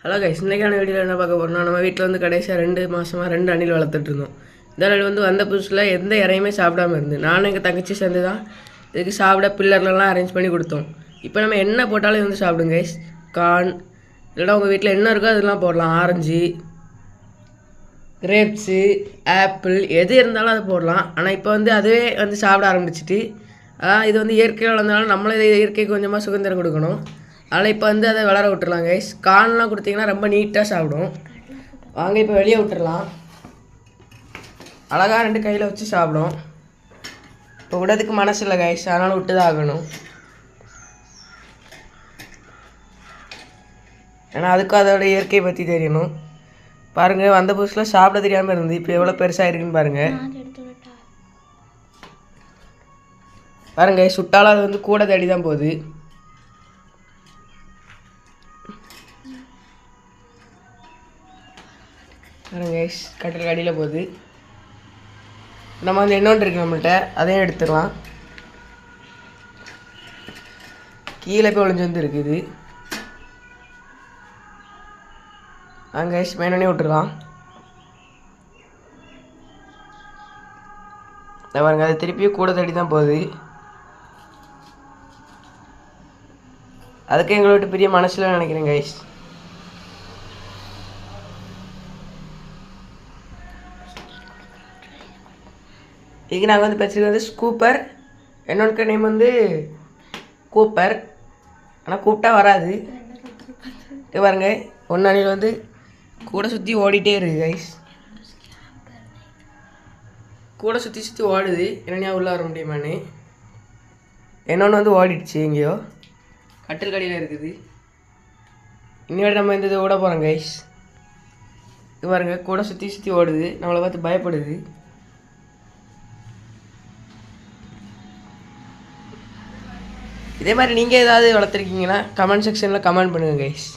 Hello guys, இன்றைக்கான வீடியோவில் என்ன பார்க்க போகிறோம்னா, நம்ம வீட்டில் வந்து கடைசியாக 2 மாதமாக 2 அணில் வளர்த்துட்டு இருந்தோம். இந்த அணில் வந்து வந்த புதுசில் எந்த இறையுமே சாப்பிடாம இருந்து நானும் எங்கள் தங்கச்சி சேர்ந்து தான் இதுக்கு சாப்பிட பில்லர்லாம் அரேஞ்ச் பண்ணி கொடுத்தோம். இப்போ நம்ம என்ன போட்டாலும் இது வந்து சாப்பிடுங்க கைஸ். கார்ன் இல்லைனா உங்கள் வீட்டில் என்ன இருக்கோ அதெல்லாம் போடலாம். ஆரஞ்சு, கிரேப்ஸு, ஆப்பிள் எது இருந்தாலும் அதை போடலாம். ஆனால் இப்போ வந்து அதுவே வந்து சாப்பிட ஆரம்பிச்சிட்டு இது வந்து இயற்கையாக வளர்ந்தனால நம்மளே இதை இயற்கைக்கு கொஞ்சமாக சுதந்திரம் கொடுக்கணும். அதனால் இப்போ வந்து அதை வளர விட்டுறலாம் கைஸ். கார்ன்லாம் கொடுத்தீங்கன்னா ரொம்ப நீட்டாக சாப்பிடும். வாங்க இப்போ வெளியே விட்டுறலாம். அழகாக 2 கையில் வச்சு சாப்பிடும். இப்போ விடதுக்கு மனசு இல்லை கைஸ், அதனால் விட்டு தான் ஆகணும். ஏன்னா அதுக்கும் அதோட இயற்கையை பற்றி தெரியணும். பாருங்கள், வந்த புதுசில் சாப்பிட தெரியாமல் இருந்து இப்போ எவ்வளோ பெருசாக இருக்குன்னு பாருங்கள். பாருங்க, சுட்டாலும் அது வந்து கூட தேடி தான் போகுது. பாருங்க, கட்டில் அடியில் போகுது. நம்ம வந்து இன்னொன்று இருக்கு நம்மள்கிட்ட, அதையும் எடுத்துடலாம். கீழே போய் ஒளிஞ்சு வந்து இருக்குது. அங்கே மேனே விட்டுடலாம். பாருங்க, அது திருப்பியும் கூட தேடி தான் போகுது. அதுக்கு எங்களை விட்டு பெரிய மனசில் நினைக்கிறேன் கைஸ். இதுக்கு நாங்கள் வந்து பேசுகிறது வந்து ஸ்கூப்பர். என்னோட நேம் வந்து கூப்பர். ஆனால் கூப்பிட்டா வராது. இது பாருங்க, ஒன்று அணில் வந்து கூட சுற்றி ஓடிட்டே இருக்குது கைஸ். கூட சுற்றி சுற்றி ஓடுது. என்னையா உள்ளே வர முடியுமான்னு. என்னொன்று வந்து ஓடிடுச்சு எங்கேயோ, கட்டில் கடியில் இருக்குது. இன்னொரு நம்ம இந்த இது ஓட போகிறோம் கைஸ். இது பாருங்க, கூட சுற்றி சுற்றி ஓடுது. நம்மளை பார்த்து பயப்படுது. இதே மாதிரி நீங்கள் ஏதாவது வளர்த்துருக்கீங்கன்னா கமெண்ட் செக்ஷனில் கமெண்ட் பண்ணுங்கள் கைஸ்.